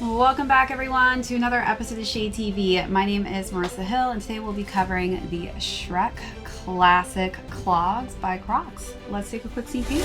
Welcome back everyone to another episode of ShadeTV. My name is Marissa Hill and today we'll be covering the Shrek Classic Clogs by Crocs. Let's take a quick sneak peek.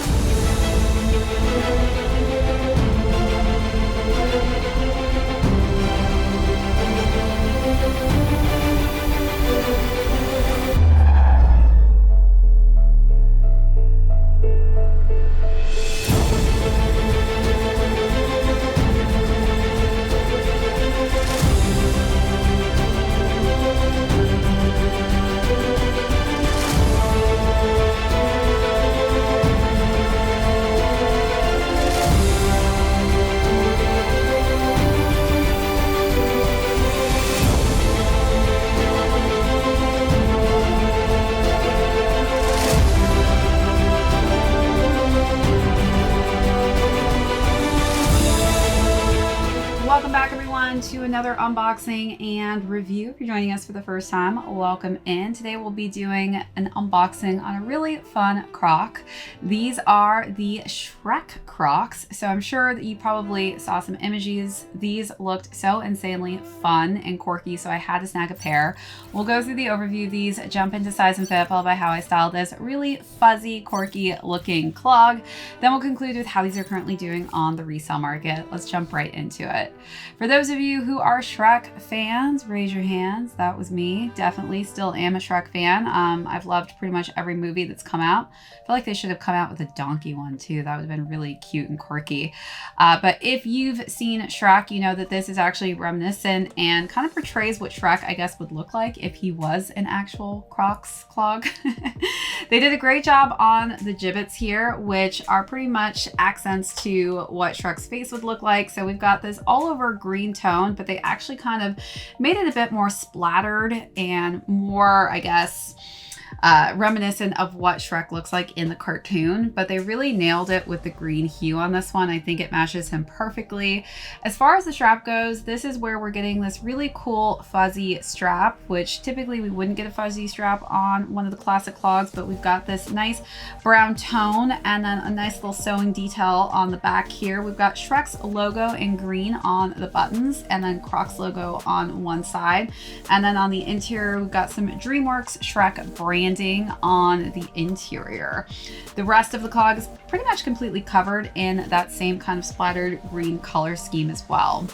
Welcome back everyone to another unboxing and review. If you're joining us for the first time, welcome in. Today we'll be doing an unboxing on a really fun Croc. These are the Shrek Crocs. So I'm sure that you probably saw some images. These looked so insanely fun and quirky, so I had to snag a pair. We'll go through the overview of these, jump into size and fit, followed by how I styled this really fuzzy, quirky looking clog. Then we'll conclude with how these are currently doing on the resale market. Let's jump right into it. For those of you who are Shrek fans, raise your hands. That was me. Definitely still am a Shrek fan. I've loved pretty much every movie that's come out. I feel like they should have come out with a donkey one too. That would have been really cute and quirky. But if you've seen Shrek, you know that this is actually reminiscent and kind of portrays what Shrek, I guess, would look like if he was an actual Crocs clog. They did a great job on the gibbets here, which are pretty much accents to what Shrek's face would look like. So we've got this all over green tone, but they actually kind of made it a bit more splattered and more, I guess, reminiscent of what Shrek looks like in the cartoon, but they really nailed it with the green hue on this one. I think it matches him perfectly. As far as the strap goes, this is where we're getting this really cool fuzzy strap, which typically we wouldn't get a fuzzy strap on one of the classic clogs, but we've got this nice brown tone and then a nice little sewing detail on the back here. We've got Shrek's logo in green on the buttons and then Crocs logo on one side. And then on the interior, we've got some DreamWorks Shrek branding on the interior. The rest of the clog is pretty much completely covered in that same kind of splattered green color scheme as well.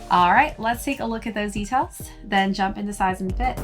All right, let's take a look at those details, then jump into size and fit.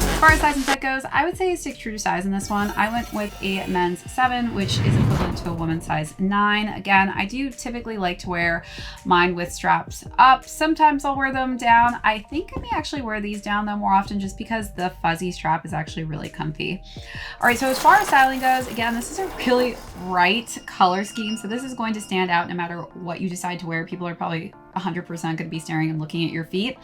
As far as size and fit goes, I would say stick true to size in this one. I went with a men's 7, which is equivalent to a woman's size 9. Again, I do typically like to wear mine with straps up. Sometimes I'll wear them down. I think I may actually wear these down though more often just because the fuzzy strap is actually really comfy. All right, so as far as styling goes, again, this is a really bright color scheme. So this is going to stand out no matter what you decide to wear. People are probably 100% going to be staring and looking at your feet.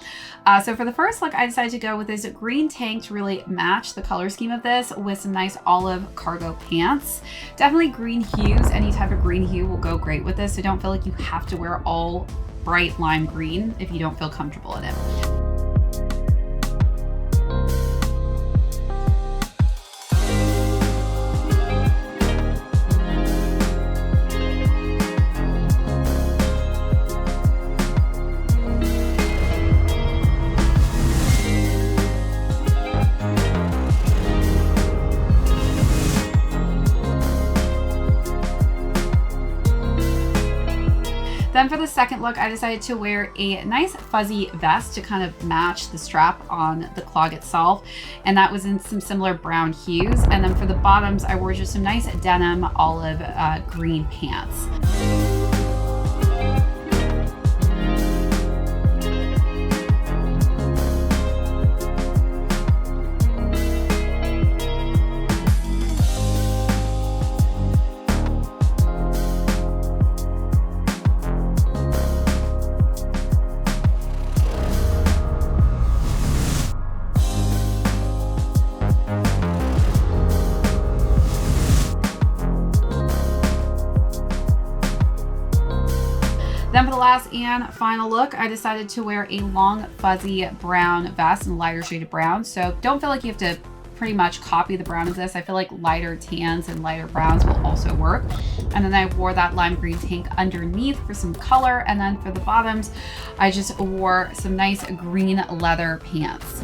So for the first look, I decided to go with this green tank to really match the color scheme of this with some nice olive cargo pants. Definitely green hues. Any type of green hue will go great with this. So don't feel like you have to wear all bright lime green if you don't feel comfortable in it. Then for the second look, I decided to wear a nice fuzzy vest to kind of match the strap on the clog itself. And that was in some similar brown hues. And then for the bottoms, I wore just some nice denim olive green pants. Then for the last and final look, I decided to wear a long fuzzy brown vest in a lighter shade of brown. So don't feel like you have to pretty much copy the brown of this. I feel like lighter tans and lighter browns will also work. And then I wore that lime green tank underneath for some color. And then for the bottoms, I just wore some nice green leather pants.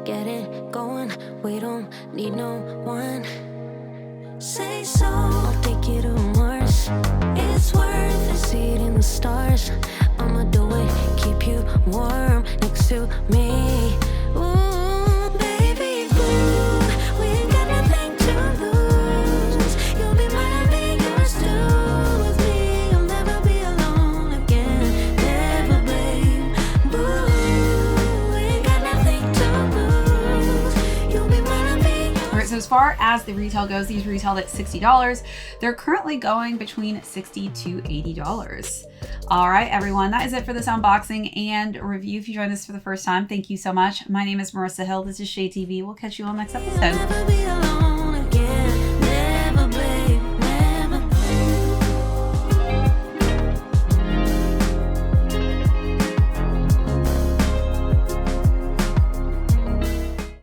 Get it going. We don't need no one. Say so, I'll take you to Mars. It's worth it, see it in the stars. I'ma do it, keep you warm next to me. Ooh, baby boo, we ain't got nothing to lose. You'll be mine, I'll be yours too. With me, you'll never be alone again. Never, babe. Boo. So as far as the retail goes, these retailed at $60. They're currently going between $60 to $80. All right, everyone, that is it for this unboxing and review. If you joined us for the first time, thank you so much. My name is Marissa Hill. This is ShadeTV. We'll catch you on the next episode.